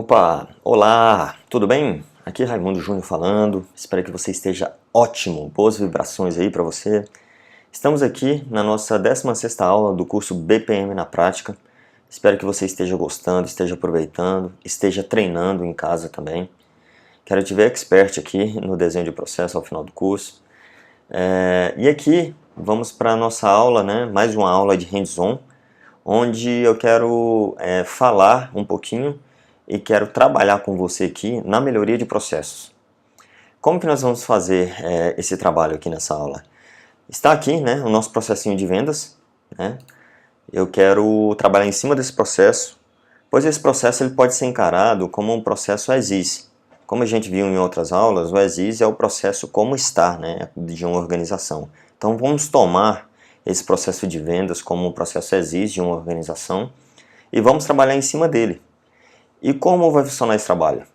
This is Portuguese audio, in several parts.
Opa, olá, tudo bem? Aqui é Raimundo Júnior falando, espero que você esteja ótimo, boas vibrações aí para você. Estamos aqui na nossa 16ª aula do curso BPM na Prática, espero que você esteja gostando, esteja aproveitando, esteja treinando em casa também. Quero te ver expert aqui no desenho de processo ao final do curso. E aqui vamos para a nossa aula, né? Mais uma aula de hands-on, onde eu quero falar um pouquinho e quero trabalhar com você aqui na melhoria de processos. Como que nós vamos fazer esse trabalho aqui nessa aula? Está aqui, né, o nosso processinho de vendas, né? Eu quero trabalhar em cima desse processo, pois esse processo ele pode ser encarado como um processo as-is. Como a gente viu em outras aulas, o as-is é o processo como está, né, de uma organização. Então vamos tomar esse processo de vendas como um processo as-is de uma organização e vamos trabalhar em cima dele. E como vai funcionar esse trabalho?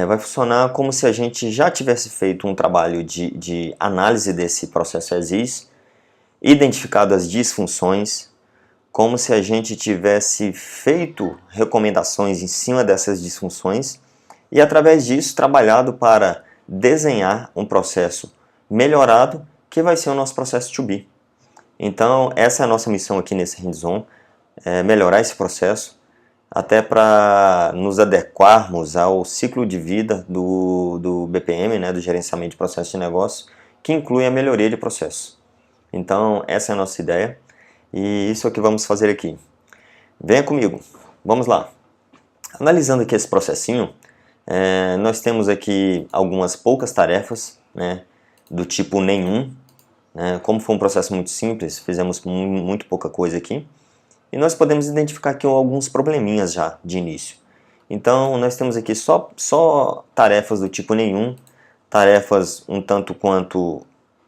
Vai funcionar como se a gente já tivesse feito um trabalho de análise desse processo as-is, identificado as disfunções, como se a gente tivesse feito recomendações em cima dessas disfunções e através disso trabalhado para desenhar um processo melhorado que vai ser o nosso processo to be. Então essa é a nossa missão aqui nesse hands-on, melhorar esse processo, até para nos adequarmos ao ciclo de vida do BPM, né, do gerenciamento de processos de negócio, que inclui a melhoria de processos. Então essa é a nossa ideia e isso é o que vamos fazer aqui. Venha comigo, vamos lá. Analisando aqui esse processinho, nós temos aqui algumas poucas tarefas, né, do tipo nenhum, né, como foi um processo muito simples, fizemos muito pouca coisa aqui. E nós podemos identificar aqui alguns probleminhas já de início. Então nós temos aqui só tarefas do tipo nenhum, tarefas um tanto quanto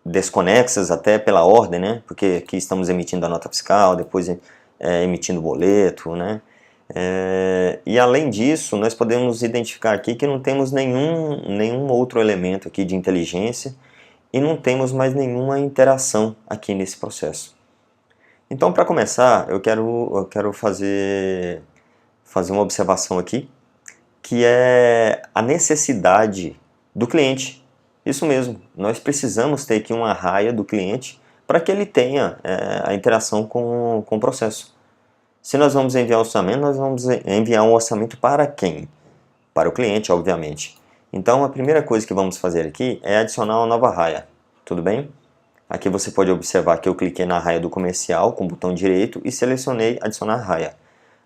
desconexas até pela ordem, né? Porque aqui estamos emitindo a nota fiscal, depois emitindo o boleto, né? E além disso, nós podemos identificar aqui que não temos nenhum outro elemento aqui de inteligência e não temos mais nenhuma interação aqui nesse processo. Então, para começar, eu quero fazer uma observação aqui, que é a necessidade do cliente. Isso mesmo, nós precisamos ter aqui uma raia do cliente para que ele tenha a interação com o processo. Se nós vamos enviar orçamento, nós vamos enviar um orçamento para quem? Para o cliente, obviamente. Então, a primeira coisa que vamos fazer aqui é adicionar uma nova raia, tudo bem? Aqui você pode observar que eu cliquei na raia do comercial com o botão direito e selecionei adicionar raia.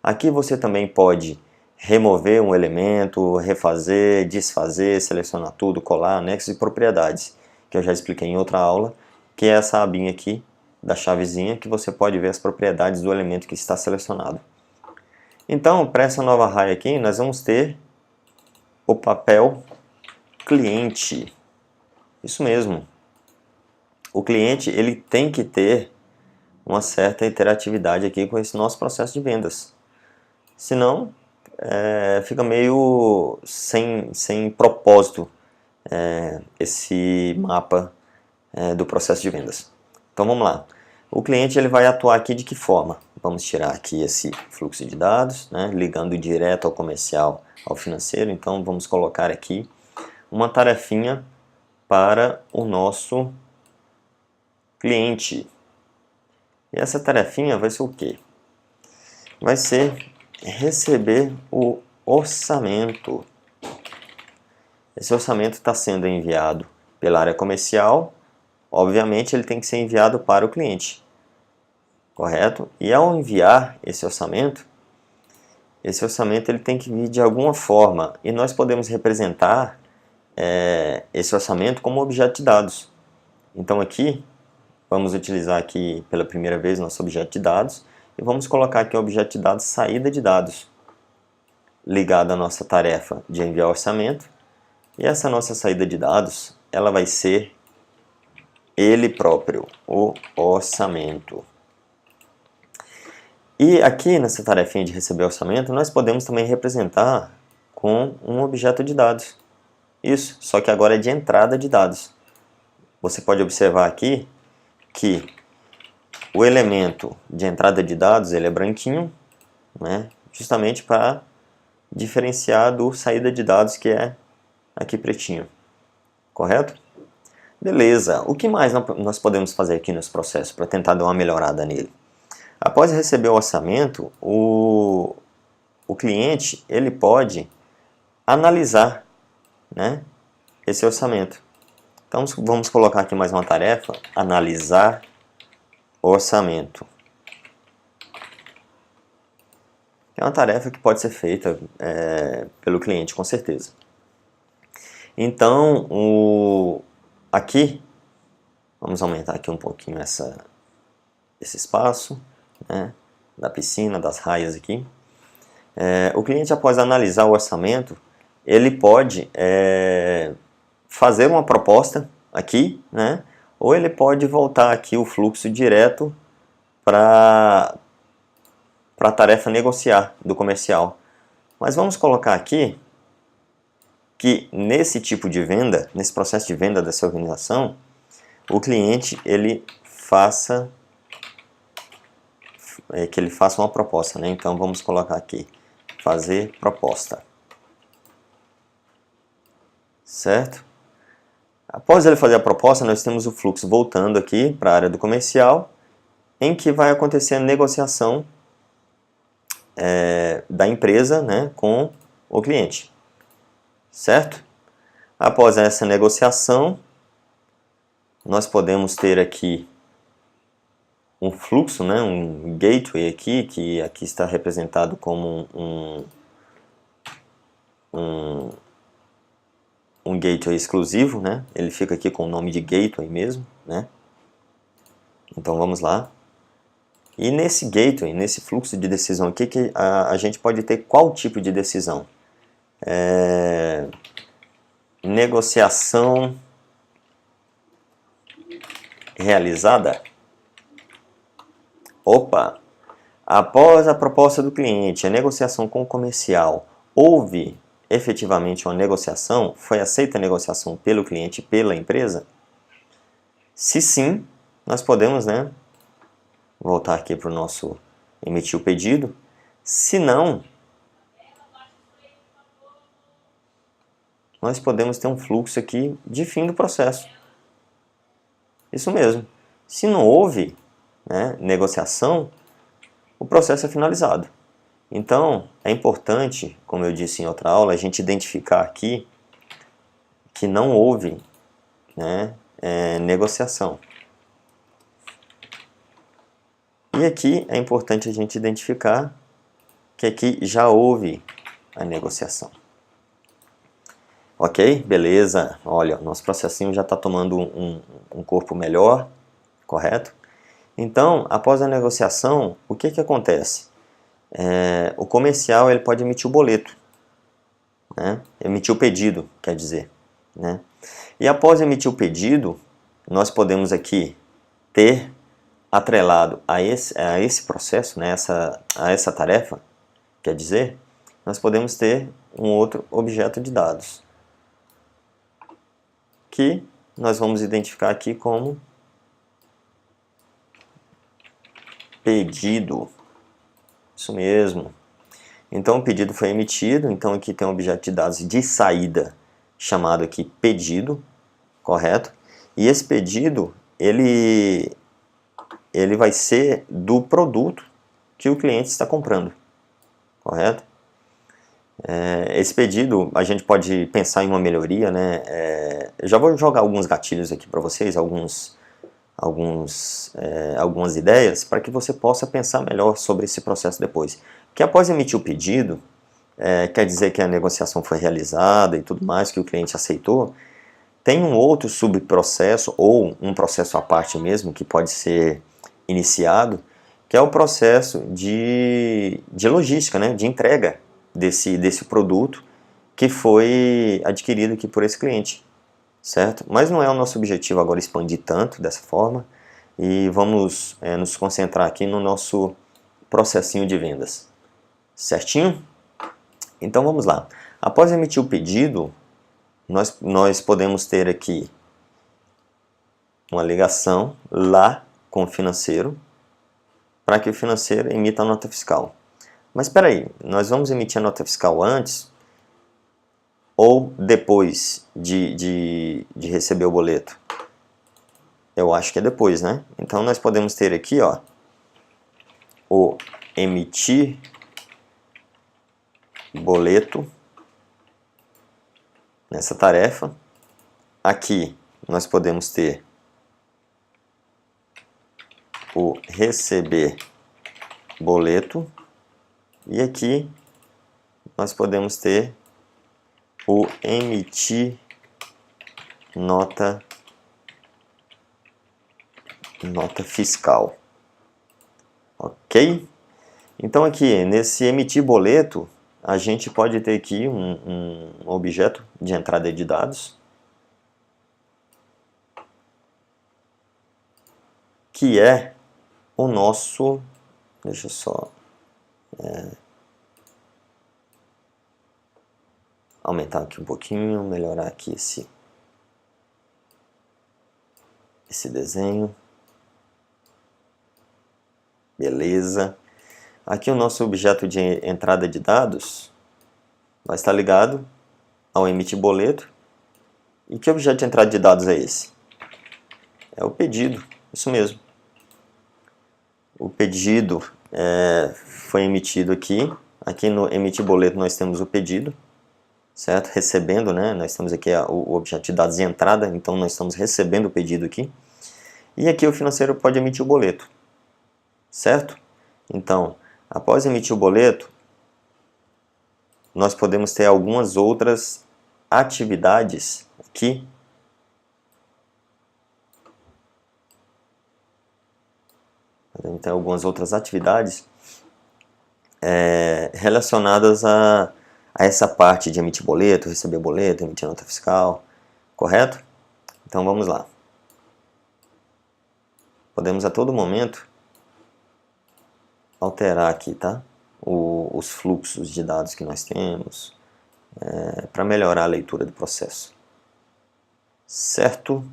Aqui você também pode remover um elemento, refazer, desfazer, selecionar tudo, colar, anexos e propriedades, que eu já expliquei em outra aula, que é essa abinha aqui da chavezinha que você pode ver as propriedades do elemento que está selecionado. Então, para essa nova raia aqui, nós vamos ter o papel cliente. Isso mesmo. O cliente ele tem que ter uma certa interatividade aqui com esse nosso processo de vendas. Senão, fica meio sem propósito esse mapa do processo de vendas. Então vamos lá. O cliente ele vai atuar aqui de que forma? Vamos tirar aqui esse fluxo de dados, né, ligando direto ao comercial, ao financeiro. Então vamos colocar aqui uma tarefinha para o nosso cliente. E essa tarefinha vai ser o quê? Vai ser receber o orçamento. Esse orçamento está sendo enviado pela área comercial. Obviamente ele tem que ser enviado para o cliente, correto? E ao enviar esse orçamento ele tem que vir de alguma forma. E nós podemos representar esse orçamento como objeto de dados. Então aqui vamos utilizar aqui pela primeira vez nosso objeto de dados e vamos colocar aqui o objeto de dados saída de dados ligado à nossa tarefa de enviar orçamento. E essa nossa saída de dados ela vai ser ele próprio, o orçamento. E aqui nessa tarefinha de receber orçamento nós podemos também representar com um objeto de dados. Isso, só que agora é de entrada de dados. Você pode observar aqui que o elemento de entrada de dados ele é branquinho, né, justamente para diferenciar do saída de dados, que é aqui pretinho. Correto? Beleza. O que mais nós podemos fazer aqui nesse processo para tentar dar uma melhorada nele? Após receber o orçamento, o cliente ele pode analisar, né, esse orçamento. Então vamos colocar aqui mais uma tarefa, analisar orçamento. É uma tarefa que pode ser feita pelo cliente, com certeza. Então, aqui, vamos aumentar aqui um pouquinho esse espaço, né, da piscina, das raias aqui. O cliente, após analisar o orçamento, ele pode fazer uma proposta aqui, né, ou ele pode voltar aqui o fluxo direto para a tarefa negociar do comercial. Mas vamos colocar aqui que nesse tipo de venda, nesse processo de venda dessa organização, o cliente ele faça uma proposta, né? Então vamos colocar aqui, fazer proposta, certo? Após ele fazer a proposta, nós temos o fluxo voltando aqui para a área do comercial, em que vai acontecer a negociação da empresa, né, com o cliente, certo? Após essa negociação, nós podemos ter aqui um fluxo, né, um gateway aqui, que aqui está representado como um gateway exclusivo, né? Ele fica aqui com o nome de gateway mesmo, né? Então vamos lá. E nesse gateway, nesse fluxo de decisão aqui, que a gente pode ter qual tipo de decisão? Negociação realizada. Opa! Após a proposta do cliente, a negociação com o comercial, houve efetivamente uma negociação? Foi aceita a negociação pelo cliente e pela empresa? Se sim, nós podemos, né, voltar aqui para o nosso emitir o pedido. Se não, nós podemos ter um fluxo aqui de fim do processo. Isso mesmo. Se não houve, né, negociação, o processo é finalizado. Então, é importante, como eu disse em outra aula, a gente identificar aqui que não houve, né, negociação. E aqui é importante a gente identificar que aqui já houve a negociação. Ok? Beleza. Olha, nosso processinho já está tomando um corpo melhor, correto? Então, após a negociação, o que acontece? O comercial ele pode emitir o boleto, né? Emitir o pedido, quer dizer, né? E após emitir o pedido, nós podemos aqui ter atrelado a esse processo, né, a essa tarefa, quer dizer, nós podemos ter um outro objeto de dados, que nós vamos identificar aqui como pedido. Isso mesmo. Então o pedido foi emitido, então aqui tem um objeto de dados de saída chamado aqui pedido, correto? E esse pedido, ele vai ser do produto que o cliente está comprando, correto? Esse pedido, a gente pode pensar em uma melhoria, né? Eu já vou jogar alguns gatilhos aqui para vocês, algumas ideias, para que você possa pensar melhor sobre esse processo depois. Que após emitir o pedido, quer dizer que a negociação foi realizada e tudo mais, que o cliente aceitou, tem um outro subprocesso, ou um processo à parte mesmo, que pode ser iniciado, que é o processo de logística, né, de entrega desse produto que foi adquirido aqui por esse cliente, certo? Mas não é o nosso objetivo agora expandir tanto dessa forma, e vamos nos concentrar aqui no nosso processinho de vendas, certinho? Então vamos lá. Após emitir o pedido, nós podemos ter aqui uma ligação lá com o financeiro, para que o financeiro emita a nota fiscal. Mas espera aí, nós vamos emitir a nota fiscal antes ou depois de receber o boleto? Eu acho que é depois, né? Então nós podemos ter aqui, ó, o emitir boleto nessa tarefa. Aqui nós podemos ter o receber boleto e aqui nós podemos ter o emitir nota fiscal. Ok? Então aqui, nesse emitir boleto, a gente pode ter aqui um objeto de entrada de dados, que é o nosso, deixa eu só aumentar aqui um pouquinho, melhorar aqui esse desenho. Beleza. Aqui o nosso objeto de entrada de dados vai estar ligado ao emitir boleto. E que objeto de entrada de dados é esse? É o pedido, isso mesmo. O pedido foi emitido aqui. Aqui no emitir boleto nós temos o pedido, certo? Recebendo, né? Nós temos aqui o objeto de dados de entrada, então nós estamos recebendo o pedido aqui. E aqui o financeiro pode emitir o boleto, certo? Então, após emitir o boleto, nós podemos ter algumas outras atividades aqui. Podemos ter algumas outras atividades relacionadas a essa parte de emitir boleto, receber boleto, emitir nota fiscal, correto? Então vamos lá. Podemos a todo momento alterar aqui, tá? Os fluxos de dados que nós temos para melhorar a leitura do processo. Certo?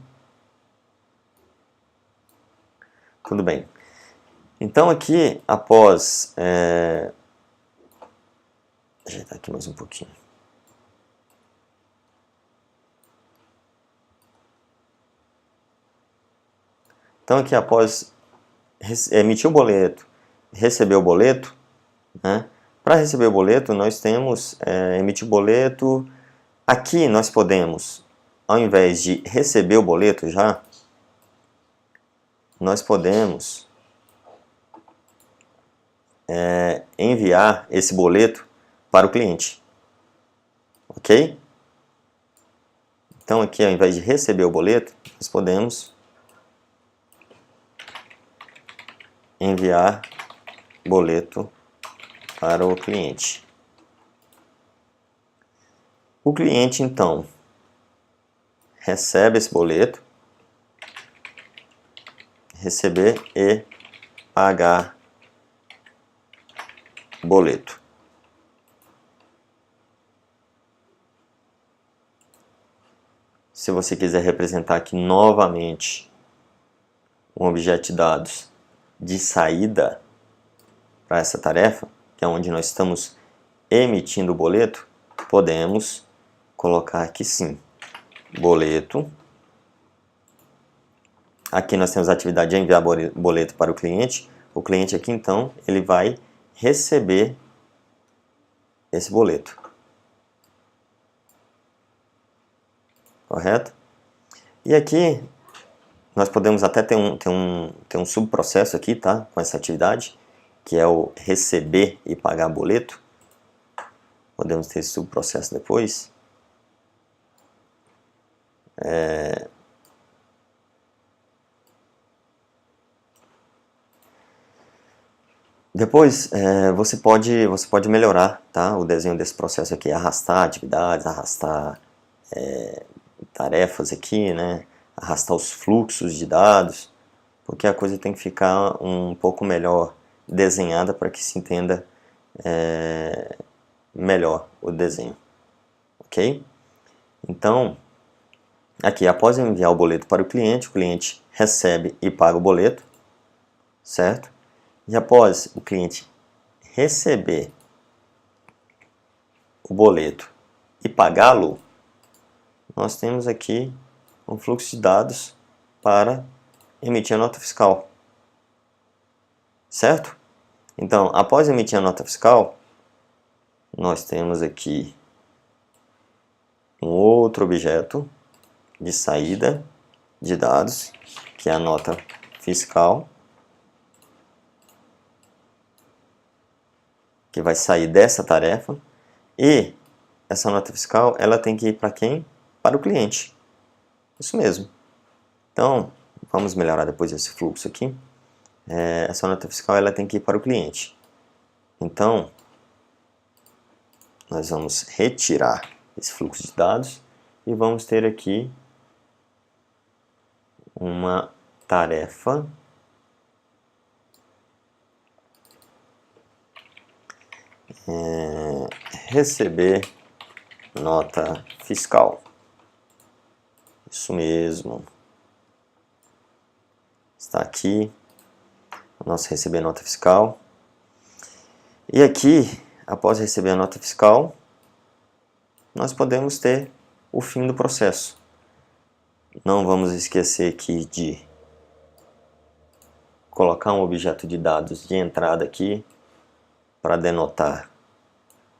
Tudo bem. Então aqui, após... ajeitar aqui mais um pouquinho. Então aqui, após emitir o boleto, receber o boleto, né? Para receber o boleto, nós temos emitir boleto. Aqui nós podemos, ao invés de receber o boleto já, nós podemos enviar esse boleto para o cliente. Ok? Então aqui, ao invés de receber o boleto, nós podemos enviar boleto para o cliente. O cliente, então, recebe esse boleto, receber e pagar boleto. Se você quiser representar aqui novamente um objeto de dados de saída para essa tarefa, que é onde nós estamos emitindo o boleto, podemos colocar aqui sim, boleto. Aqui nós temos a atividade de enviar boleto para o cliente. O cliente aqui, então, ele vai receber esse boleto. Correto? E aqui nós podemos até ter um subprocesso aqui, tá? Com essa atividade, que é o receber e pagar boleto. Podemos ter esse subprocesso depois. Depois você pode melhorar, tá? O desenho desse processo aqui, arrastar atividades, arrastar tarefas aqui, né? Arrastar os fluxos de dados, porque a coisa tem que ficar um pouco melhor desenhada para que se entenda melhor o desenho, ok? Então, aqui, após enviar o boleto para o cliente recebe e paga o boleto, certo? E após o cliente receber o boleto e pagá-lo, nós temos aqui um fluxo de dados para emitir a nota fiscal. Certo? Então, após emitir a nota fiscal, nós temos aqui um outro objeto de saída de dados, que é a nota fiscal, que vai sair dessa tarefa, e essa nota fiscal ela tem que ir para quem? Para o cliente. Isso mesmo. Então, vamos melhorar depois esse fluxo aqui. Essa nota fiscal ela tem que ir para o cliente. Então, nós vamos retirar esse fluxo de dados e vamos ter aqui uma tarefa receber nota fiscal. Isso mesmo. Está aqui o nosso receber nota fiscal. E aqui, após receber a nota fiscal, nós podemos ter o fim do processo. Não vamos esquecer aqui de colocar um objeto de dados de entrada aqui para denotar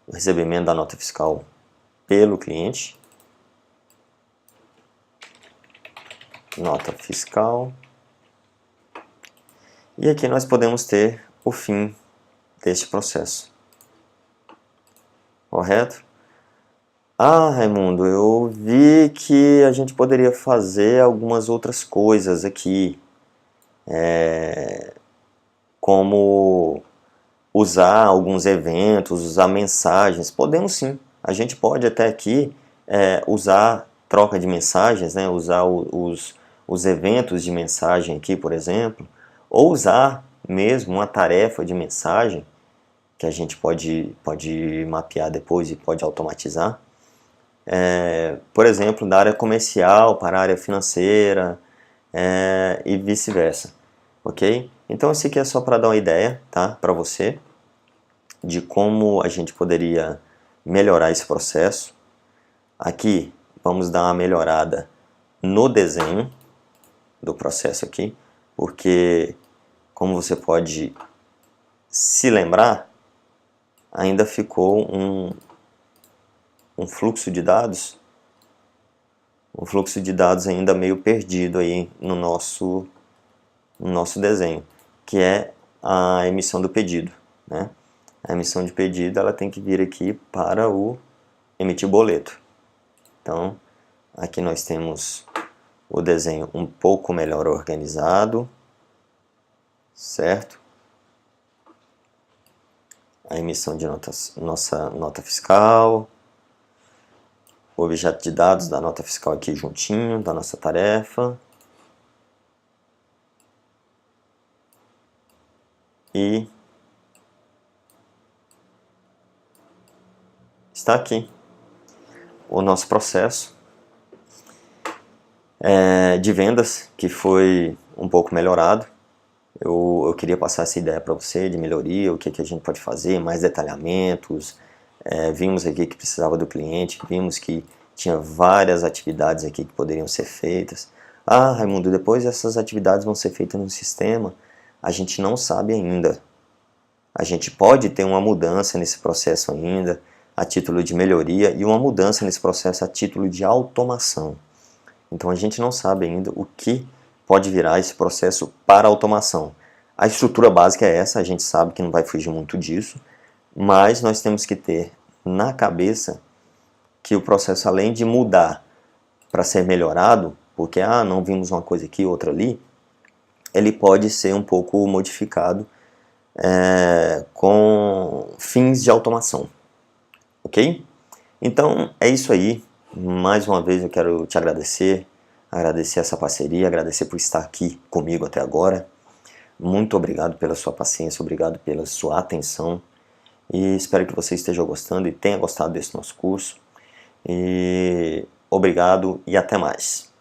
o recebimento da nota fiscal pelo cliente. Nota fiscal. E aqui nós podemos ter o fim deste processo. Correto? Ah, Raimundo, eu vi que a gente poderia fazer algumas outras coisas aqui. Como usar alguns eventos, usar mensagens. Podemos sim. A gente pode até aqui usar troca de mensagens, né? Usar os eventos de mensagem aqui, por exemplo. Ou usar mesmo uma tarefa de mensagem que a gente pode mapear depois e pode automatizar. Por exemplo, da área comercial para a área financeira e vice-versa. Ok? Então esse aqui é só para dar uma ideia, tá, para você de como a gente poderia melhorar esse processo. Aqui vamos dar uma melhorada no desenho do processo aqui, porque como você pode se lembrar, ainda ficou um fluxo de dados, ainda meio perdido aí no nosso desenho, que é a emissão do pedido, né? A emissão de pedido ela tem que vir aqui para o emitir boleto. Então, aqui nós temos o desenho um pouco melhor organizado, certo? A emissão de nossa nota fiscal, o objeto de dados da nota fiscal aqui juntinho da nossa tarefa. E está aqui o nosso processo de vendas, que foi um pouco melhorado. Eu queria passar essa ideia para você de melhoria, o que a gente pode fazer, mais detalhamentos. Vimos aqui que precisava do cliente, vimos que tinha várias atividades aqui que poderiam ser feitas. Ah, Raimundo, depois essas atividades vão ser feitas no sistema, a gente não sabe ainda. A gente pode ter uma mudança nesse processo ainda, a título de melhoria, e uma mudança nesse processo a título de automação. Então a gente não sabe ainda o que pode virar esse processo para automação. A estrutura básica é essa, a gente sabe que não vai fugir muito disso, mas nós temos que ter na cabeça que o processo, além de mudar para ser melhorado, porque não vimos uma coisa aqui, outra ali, ele pode ser um pouco modificado com fins de automação. Ok? Então é isso aí. Mais uma vez eu quero te agradecer essa parceria, agradecer por estar aqui comigo até agora. Muito obrigado pela sua paciência, obrigado pela sua atenção e espero que você esteja gostando e tenha gostado desse nosso curso. E obrigado e até mais.